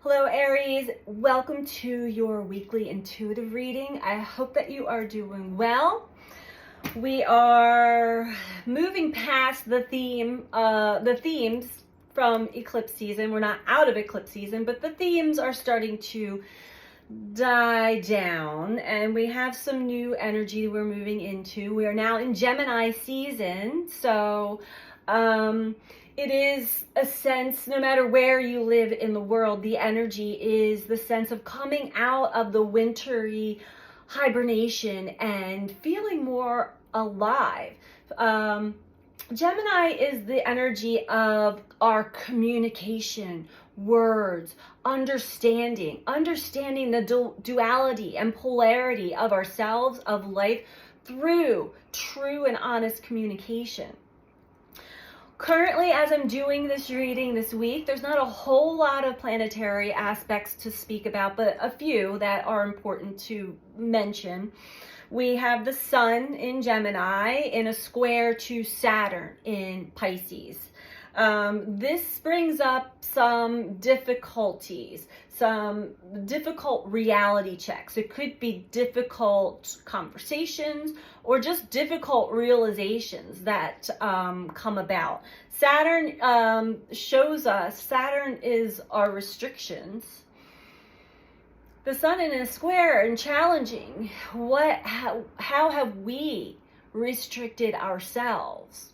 Hello Aries, welcome to your weekly intuitive reading. I hope that you are doing well. We are moving past the themes from eclipse season. We're not out of eclipse season, but the themes are starting to die down and we have some new energy we're moving into. We are now in Gemini season, so it is a sense, no matter where you live in the world, the energy is the sense of coming out of the wintry hibernation and feeling more alive. Gemini is the energy of our communication, words, understanding the duality and polarity of ourselves, of life, through true and honest communication. Currently, as I'm doing this reading this week, there's not a whole lot of planetary aspects to speak about, but a few that are important to mention. We have the Sun in Gemini in a square to Saturn in Pisces. This brings up some difficulties, some difficult reality checks. It could be difficult conversations or just difficult realizations that come about. Saturn shows us, Saturn is our restrictions. The Sun in a square and challenging. How have we restricted ourselves?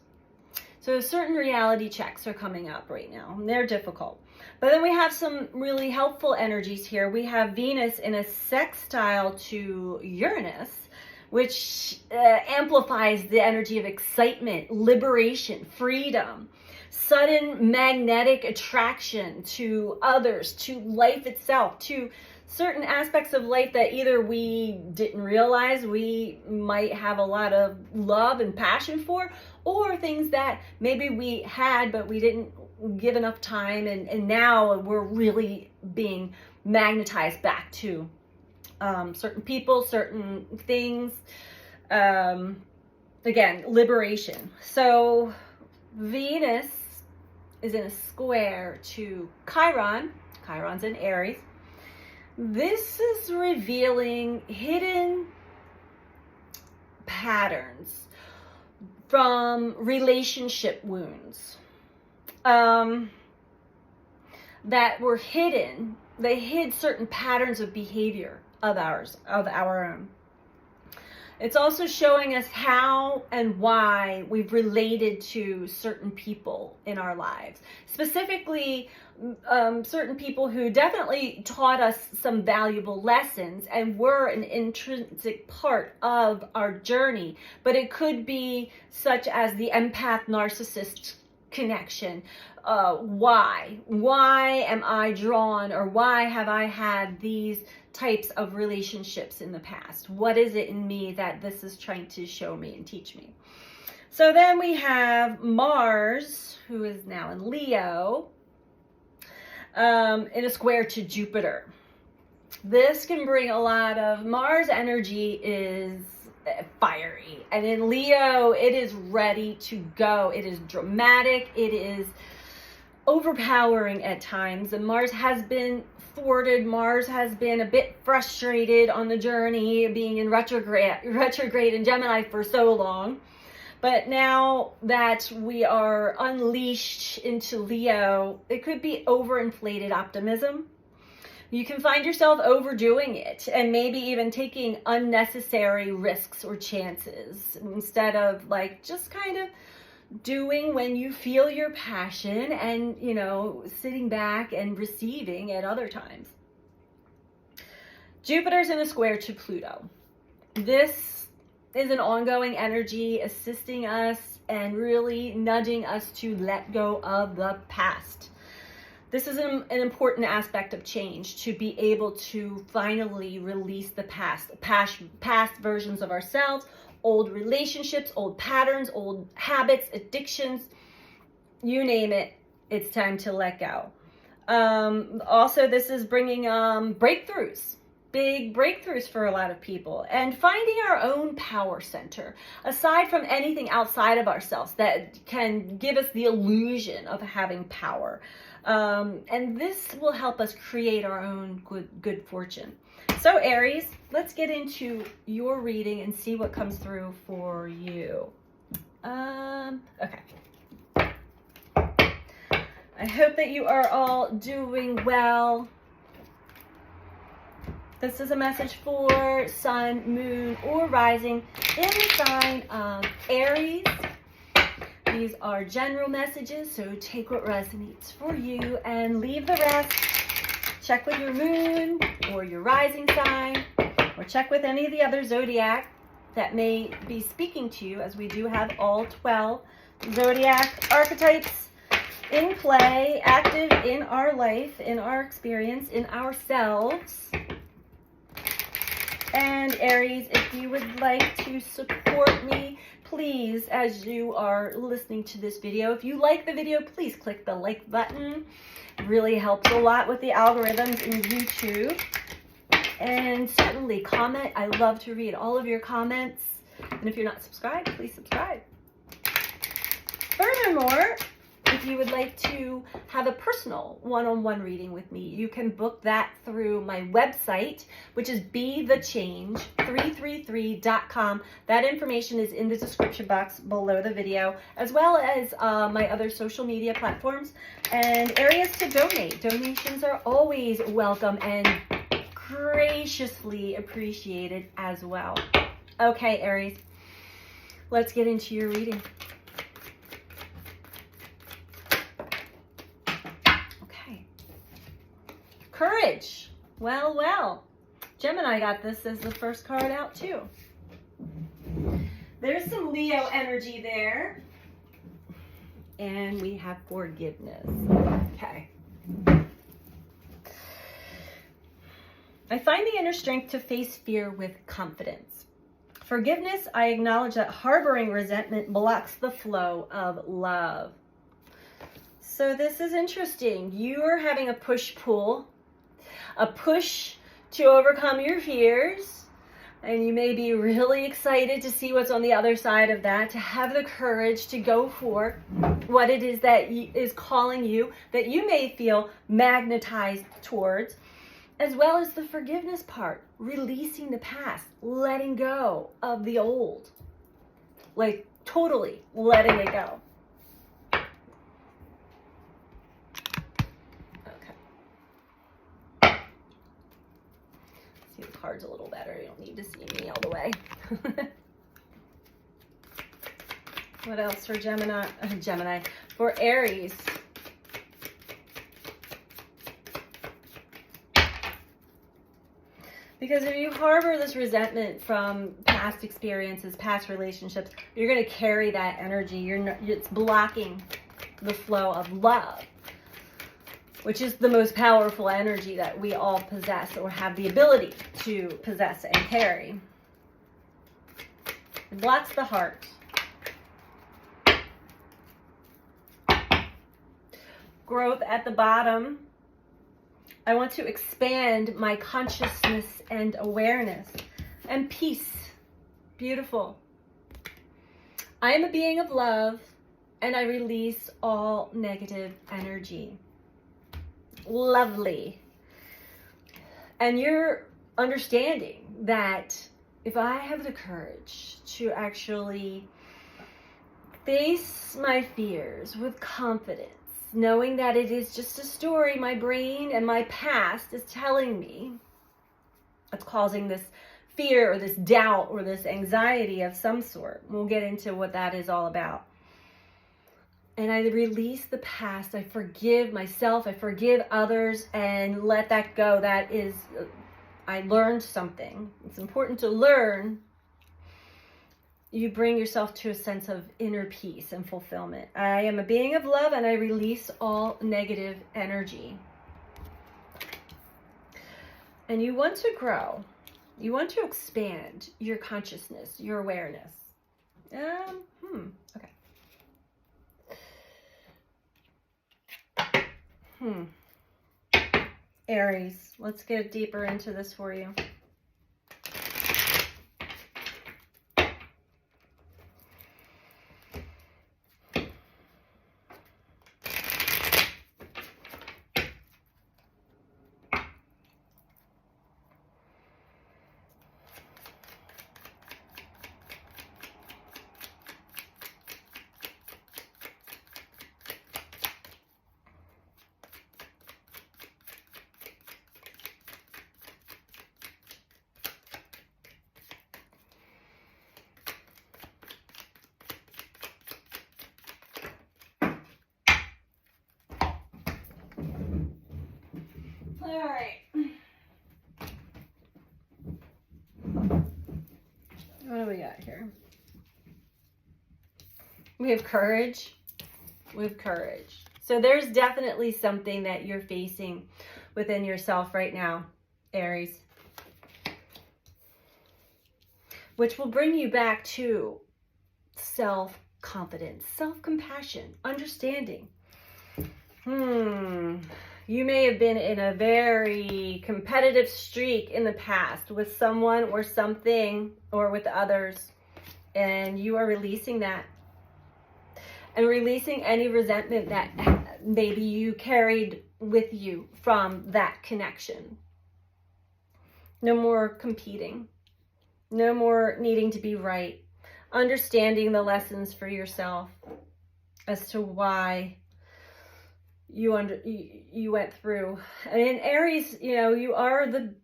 So certain reality checks are coming up right now, and they're difficult. But then we have some really helpful energies here. We have Venus in a sextile to Uranus, which amplifies the energy of excitement, liberation, freedom, sudden magnetic attraction to others, to life itself, to certain aspects of life that either we didn't realize we might have a lot of love and passion for, or things that maybe we had but we didn't give enough time, and now we're really being magnetized back to certain people, certain things. Again, liberation. So Venus is in a square to Chiron. Chiron's in Aries. This is revealing hidden patterns from relationship wounds that were hidden. They hid certain patterns of behavior of our own. It's also showing us how and why we've related to certain people in our lives. Specifically, certain people who definitely taught us some valuable lessons and were an intrinsic part of our journey. But it could be such as the empath narcissist connection. Why am I drawn, or why have I had these types of relationships in the past? What is it in me that this is trying to show me and teach me? So then we have Mars, who is now in Leo, in a square to Jupiter. This can bring a lot of, Mars energy is fiery, and in Leo it is ready to go. It is dramatic, it is overpowering at times, and Mars has been thwarted. Mars has been a bit frustrated on the journey, being in retrograde in Gemini for so long. But now that we are unleashed into Leo, it could be overinflated optimism. You can find yourself overdoing it and maybe even taking unnecessary risks or chances instead of like just kind of doing when you feel your passion and, you know, sitting back and receiving at other times. Jupiter's in a square to Pluto. This is an ongoing energy assisting us and really nudging us to let go of the past. This is an important aspect of change, to be able to finally release the past versions of ourselves, old relationships, old patterns, old habits, addictions, you name it, it's time to let go. Also, this is bringing breakthroughs, big breakthroughs for a lot of people, and finding our own power center, aside from anything outside of ourselves that can give us the illusion of having power. And this will help us create our own good fortune. So Aries, let's get into your reading and see what comes through for you. Okay. I hope that you are all doing well. This is a message for sun, moon, or rising in the sign of Aries. These are general messages, so take what resonates for you and leave the rest. Check with your moon or your rising sign, or check with any of the other zodiac that may be speaking to you, as we do have all 12 zodiac archetypes in play, active in our life, in our experience, in ourselves. And Aries, if you would like to support me, please, as you are listening to this video, if you like the video, please click the like button. It really helps a lot with the algorithms in YouTube. And certainly comment. I love to read all of your comments. And if you're not subscribed, please subscribe. Furthermore, if you would like to have a personal one-on-one reading with me, you can book that through my website, which is BeTheChange333.com. That information is in the description box below the video, as well as my other social media platforms and areas to donate. Donations are always welcome and graciously appreciated as well. Okay, Aries, let's get into your reading. Courage. Well, well. Gemini got this as the first card out too. There's some Leo energy there. And we have forgiveness. Okay. I find the inner strength to face fear with confidence. Forgiveness, I acknowledge that harboring resentment blocks the flow of love. So this is interesting. You are having a push-pull. A push to overcome your fears, and you may be really excited to see what's on the other side of that, to have the courage to go for what it is that is calling you, that you may feel magnetized towards, as well as the forgiveness part, releasing the past, letting go of the old, like totally letting it go. The cards a little better. You don't need to see me all the way. What else for Gemini? For Aries. Because if you harbor this resentment from past experiences, past relationships, you're going to carry that energy. It's blocking the flow of love, which is the most powerful energy that we all possess or have the ability to possess and carry. It blocks the heart. Growth at the bottom. I want to expand my consciousness and awareness. And peace. Beautiful. I am a being of love, and I release all negative energy. Lovely. And you're understanding that if I have the courage to actually face my fears with confidence, knowing that it is just a story my brain and my past is telling me, it's causing this fear or this doubt or this anxiety of some sort. We'll get into what that is all about. And I release the past. I forgive myself. I forgive others and let that go. That is, I learned something. It's important to learn. You bring yourself to a sense of inner peace and fulfillment. I am a being of love, and I release all negative energy. And you want to grow. You want to expand your consciousness, your awareness. Okay. Aries, let's get deeper into this for you. All right. What do we got here? We have courage. We have courage. So there's definitely something that you're facing within yourself right now, Aries, which will bring you back to self-confidence, self-compassion, understanding. You may have been in a very competitive streak in the past with someone or something or with others, and you are releasing that and releasing any resentment that maybe you carried with you from that connection. No more competing. No more needing to be right. Understanding the lessons for yourself as to why you went through. And in Aries, you know, you are the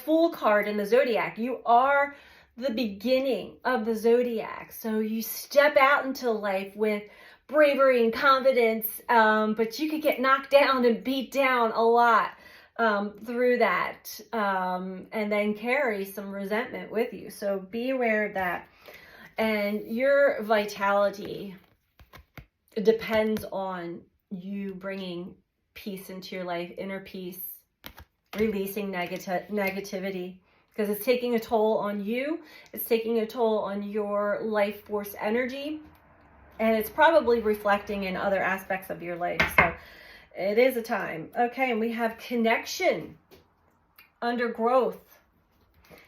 Fool card in the zodiac. You are the beginning of the zodiac. So you step out into life with bravery and confidence, but you could get knocked down and beat down a lot through that, and then carry some resentment with you. So be aware of that. And your vitality depends on you bringing peace into your life, inner peace, releasing negativity, because it's taking a toll on you. It's taking a toll on your life force energy, and it's probably reflecting in other aspects of your life. So it is a time. Okay, and we have connection under growth.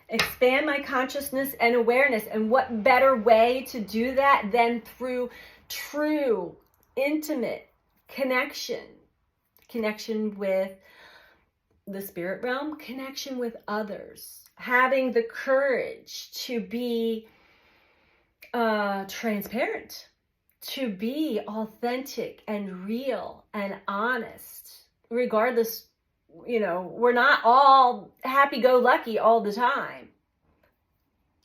Expand my consciousness and awareness. And what better way to do that than through true, intimate connection. Connection with the spirit realm, connection with others. Having the courage to be transparent, to be authentic and real and honest, regardless, you know, we're not all happy-go-lucky all the time.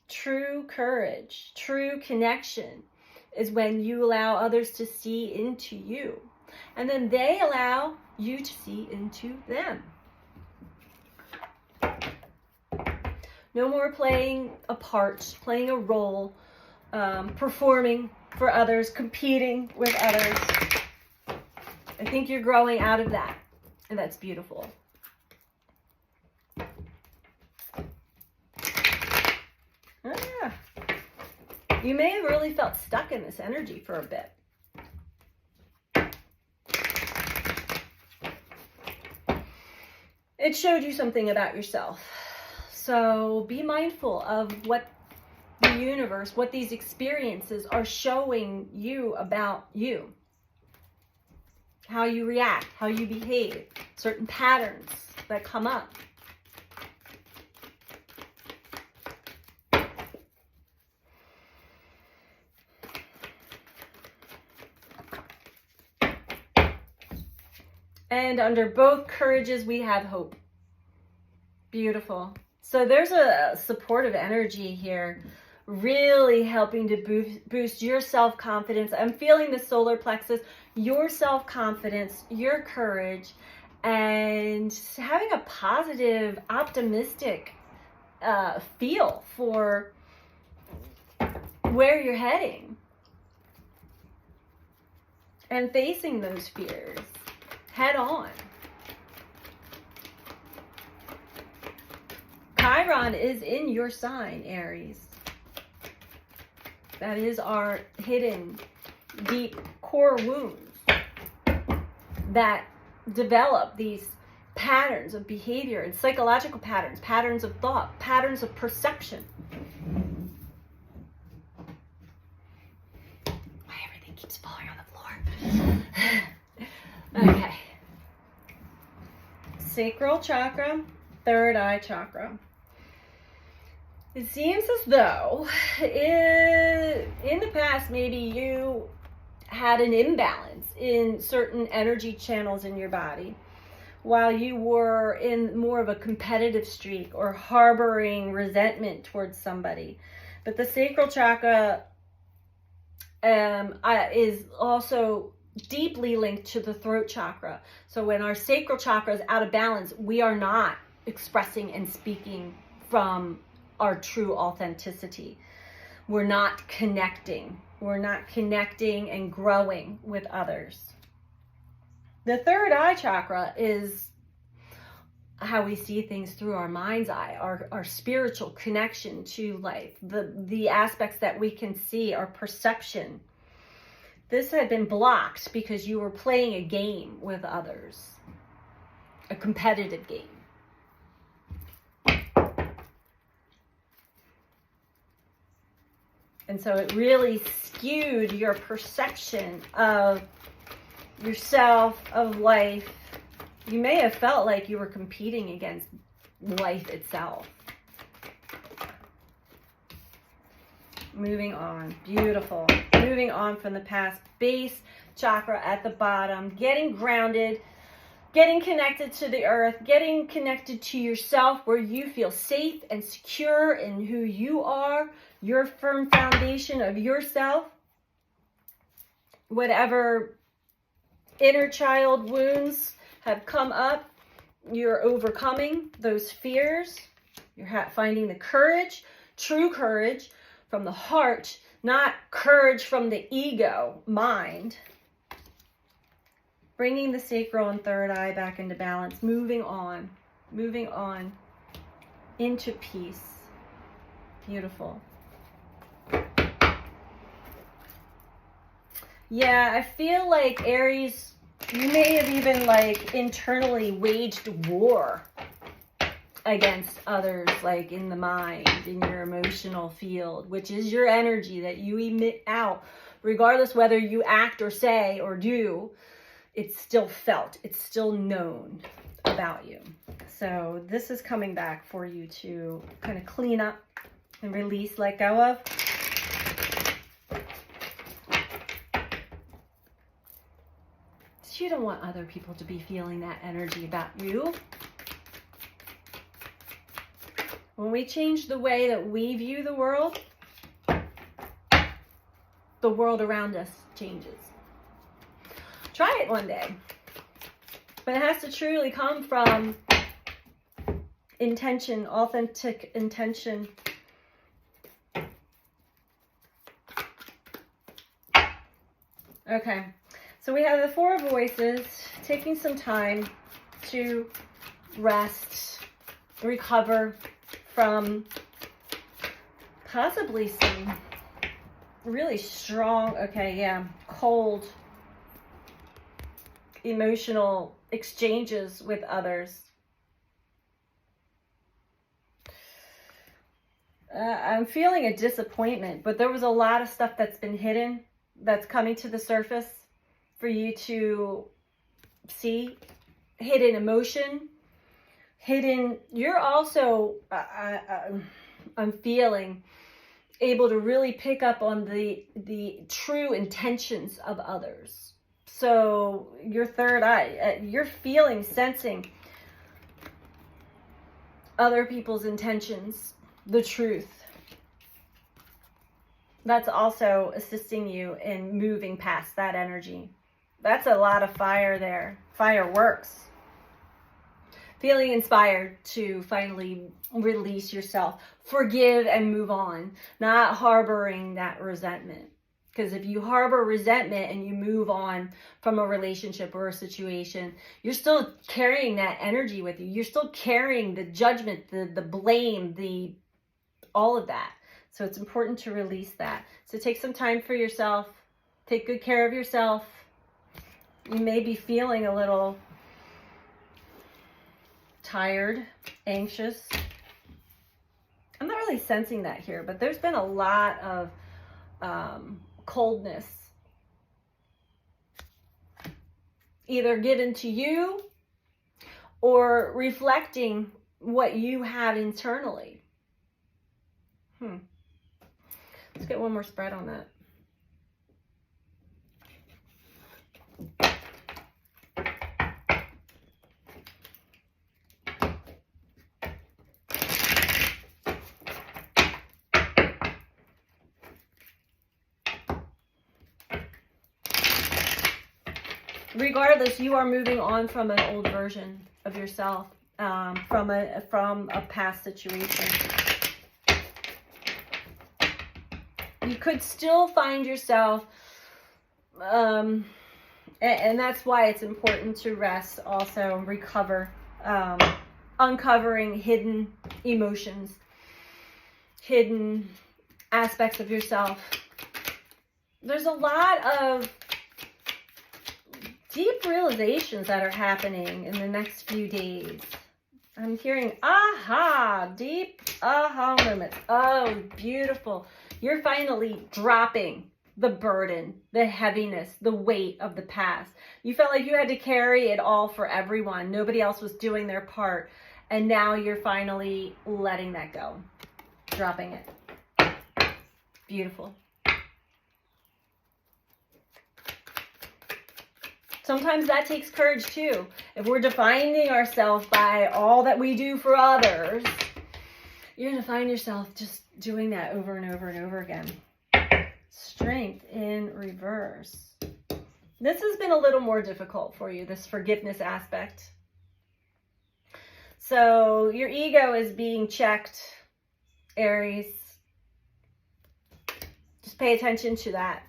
True courage, true connection is when you allow others to see into you, and then they allow you to see into them. No more playing a part, playing a role, performing for others, competing with others. I think you're growing out of that, and that's beautiful. Oh, yeah. You may have really felt stuck in this energy for a bit. It showed you something about yourself. So be mindful of what the universe, what these experiences are showing you about you. How you react, how you behave, certain patterns that come up. And under both courages, we have hope. Beautiful. So there's a supportive energy here, really helping to boost your self-confidence. I'm feeling the solar plexus, your self-confidence, your courage, and having a positive, optimistic feel for where you're heading. And facing those fears head on. Chiron is in your sign, Aries. That is our hidden, deep core wounds that develop these patterns of behavior and psychological patterns, patterns of thought, patterns of perception. Why everything keeps falling on the floor. Okay. Sacral chakra, third eye chakra. It seems as though in the past, maybe you had an imbalance in certain energy channels in your body while you were in more of a competitive streak or harboring resentment towards somebody. But the sacral chakra is also deeply linked to the throat chakra. So when our sacral chakra is out of balance, we are not expressing and speaking from our true authenticity. We're not connecting. We're not connecting and growing with others. The third eye chakra is how we see things through our mind's eye, our spiritual connection to life, the aspects that we can see, our perception. This had been blocked because you were playing a game with others, a competitive game. And so it really skewed your perception of yourself, of life. You may have felt like you were competing against life itself. Moving on. Beautiful. Moving on from the past. Base chakra at the bottom. Getting grounded. Getting connected to the earth. Getting connected to yourself where you feel safe and secure in who you are. Your firm foundation of yourself. Whatever inner child wounds have come up, you're overcoming those fears. You're finding the courage, true courage from the heart, not courage from the ego, mind. Bringing the sacral and third eye back into balance, moving on into peace. Beautiful. Yeah, I feel like Aries, you may have even like internally waged war against others, like in the mind, in your emotional field, which is your energy that you emit out, regardless whether you act or say or do, it's still felt, it's still known about you. So this is coming back for you to kind of clean up and release, let go of. You don't want other people to be feeling that energy about you. When we change the way that we view the world around us changes. Try it one day. But it has to truly come from intention, authentic intention. Okay. So we have the four voices, taking some time to rest, recover from possibly some really strong, cold, emotional exchanges with others. I'm feeling a disappointment, but there was a lot of stuff that's been hidden that's coming to the surface for you to see. Hidden emotion, you're also, I'm feeling able to really pick up on the true intentions of others. So your third eye, you're feeling, sensing other people's intentions, the truth. That's also assisting you in moving past that energy. That's a lot of fire there. Fireworks. Feeling inspired to finally release yourself. Forgive and move on. Not harboring that resentment. Because if you harbor resentment and you move on from a relationship or a situation, you're still carrying that energy with you. You're still carrying the judgment, the blame, all of that. So it's important to release that. So take some time for yourself. Take good care of yourself. You may be feeling a little tired, anxious. I'm not really sensing that here, but there's been a lot of coldness either given to you or reflecting what you have internally. Let's get one more spread on that. regardless, you are moving on from an old version of yourself, from a past situation. You could still find yourself, and that's why it's important to rest, also recover, uncovering hidden emotions, hidden aspects of yourself. There's a lot of deep realizations that are happening in the next few days. I'm hearing deep aha moments. Oh, beautiful. You're finally dropping the burden, the heaviness, the weight of the past. You felt like you had to carry it all for everyone. Nobody else was doing their part. And now you're finally letting that go, dropping it. Beautiful. Sometimes that takes courage too. If we're defining ourselves by all that we do for others, you're going to find yourself just doing that over and over and over again. Strength in reverse. This has been a little more difficult for you, this forgiveness aspect. So your ego is being checked, Aries. Just pay attention to that.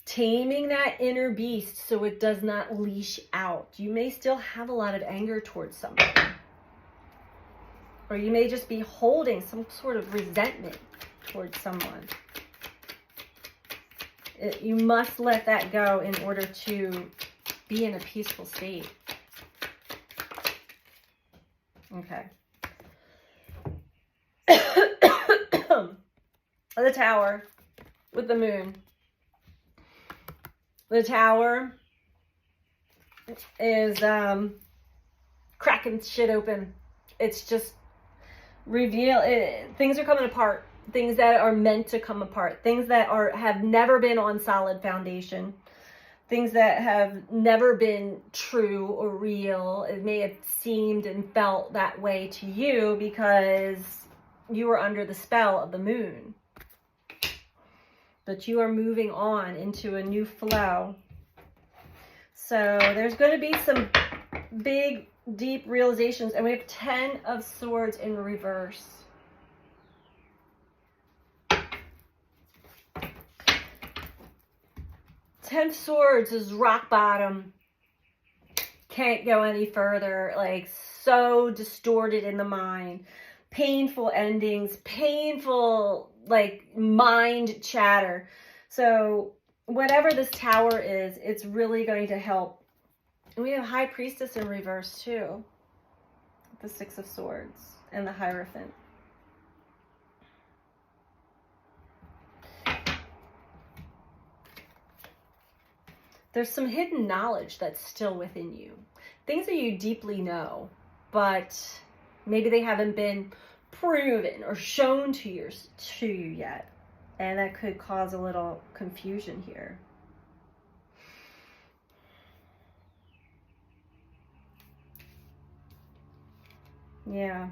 Taming that inner beast so it does not leash out. You may still have a lot of anger towards somebody. Or you may just be holding some sort of resentment towards someone. You must let that go in order to be in a peaceful state. Okay. The Tower with the moon. The Tower is cracking shit open. It's just things are coming apart. Things that are meant to come apart. Things that have never been on solid foundation. Things that have never been true or real. It may have seemed and felt that way to you because you were under the spell of the moon. But you are moving on into a new flow. So there's going to be some big, deep realizations. And we have 10 of Swords in reverse. Ten of Swords is rock bottom. Can't go any further. Like, so distorted in the mind. Painful endings. Painful, like, mind chatter. So whatever this Tower is, it's really going to help. And we have High Priestess in reverse too. The Six of Swords and the Hierophant. There's some hidden knowledge that's still within you. Things that you deeply know, but maybe they haven't been proven or shown to you yet. And that could cause a little confusion here. Yeah.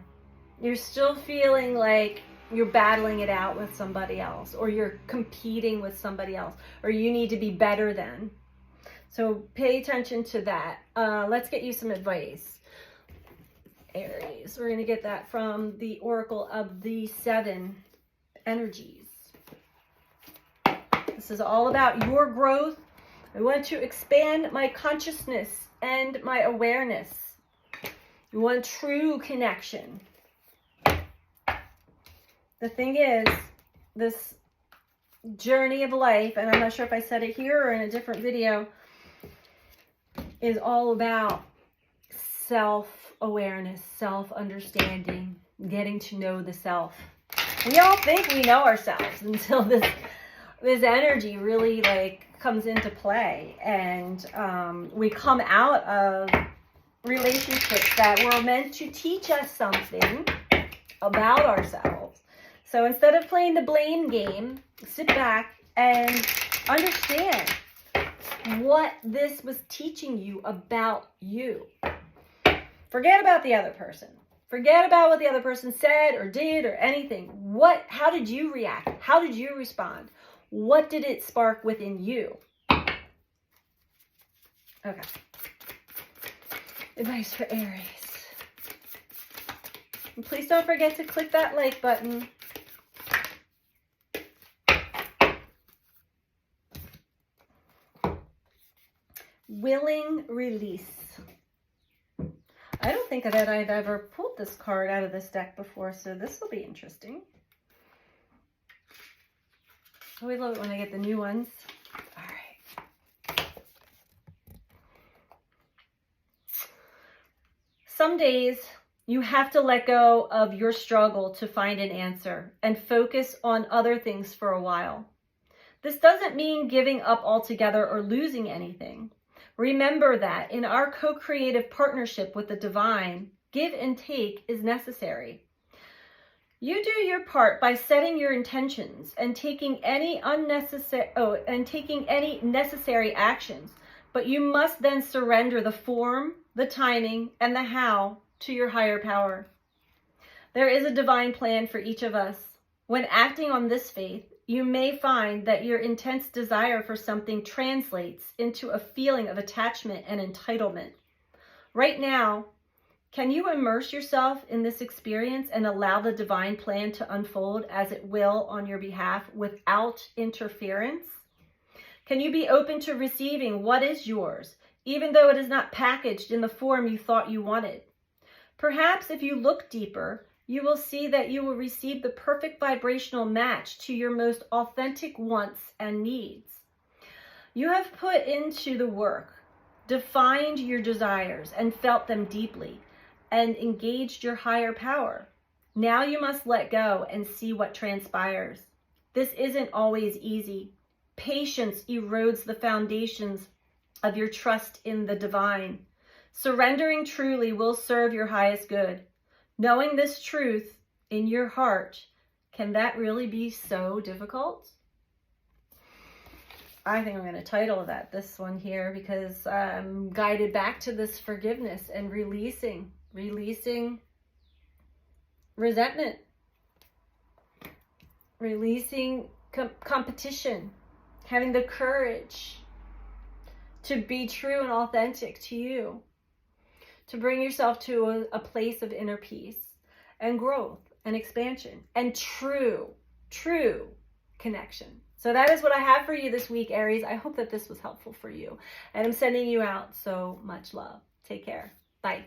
You're still feeling like you're battling it out with somebody else, or you're competing with somebody else, or you need to be better than. So pay attention to that. Let's get you some advice, Aries. We're going to get that from the Oracle of the Seven Energies. This is all about your growth. I want to expand my consciousness and my awareness. You want true connection. The thing is, this journey of life, and I'm not sure if I said it here or in a different video, is all about self-awareness, self-understanding, getting to know the self. We all think we know ourselves until this energy really like comes into play, and we come out of relationships that were meant to teach us something about ourselves. So instead of playing the blame game, sit back and understand what this was teaching you about you. Forget about the other person. Forget about what the other person said or did or anything. How did you react? How did you respond? What did it spark within you? Okay. Advice for Aries. And please don't forget to click that like button. Willing release. I don't think that I've ever pulled this card out of this deck before, so this will be interesting. I always love it when I get the new ones. All right. Some days you have to let go of your struggle to find an answer and focus on other things for a while. This doesn't mean giving up altogether or losing anything. Remember that in our co-creative partnership with the divine, give and take is necessary. You do your part by setting your intentions and taking any necessary actions, but you must then surrender the form, the timing, and the how to your higher power. There is a divine plan for each of us. When acting on this faith, you may find that your intense desire for something translates into a feeling of attachment and entitlement. Right now, can you immerse yourself in this experience and allow the divine plan to unfold as it will on your behalf without interference? Can you be open to receiving what is yours, even though it is not packaged in the form you thought you wanted? Perhaps if you look deeper, you will see that you will receive the perfect vibrational match to your most authentic wants and needs. You have put into the work, defined your desires and felt them deeply, and engaged your higher power. Now you must let go and see what transpires. This isn't always easy. Patience erodes the foundations of your trust in the divine. Surrendering truly will serve your highest good. Knowing this truth in your heart, can that really be so difficult? I think I'm going to title this one here, because I'm guided back to this forgiveness and releasing resentment, releasing competition, having the courage to be true and authentic to you, to bring yourself to a place of inner peace and growth and expansion and true connection. So that is what I have for you this week, Aries. I hope that this was helpful for you. And I'm sending you out so much love. Take care. Bye.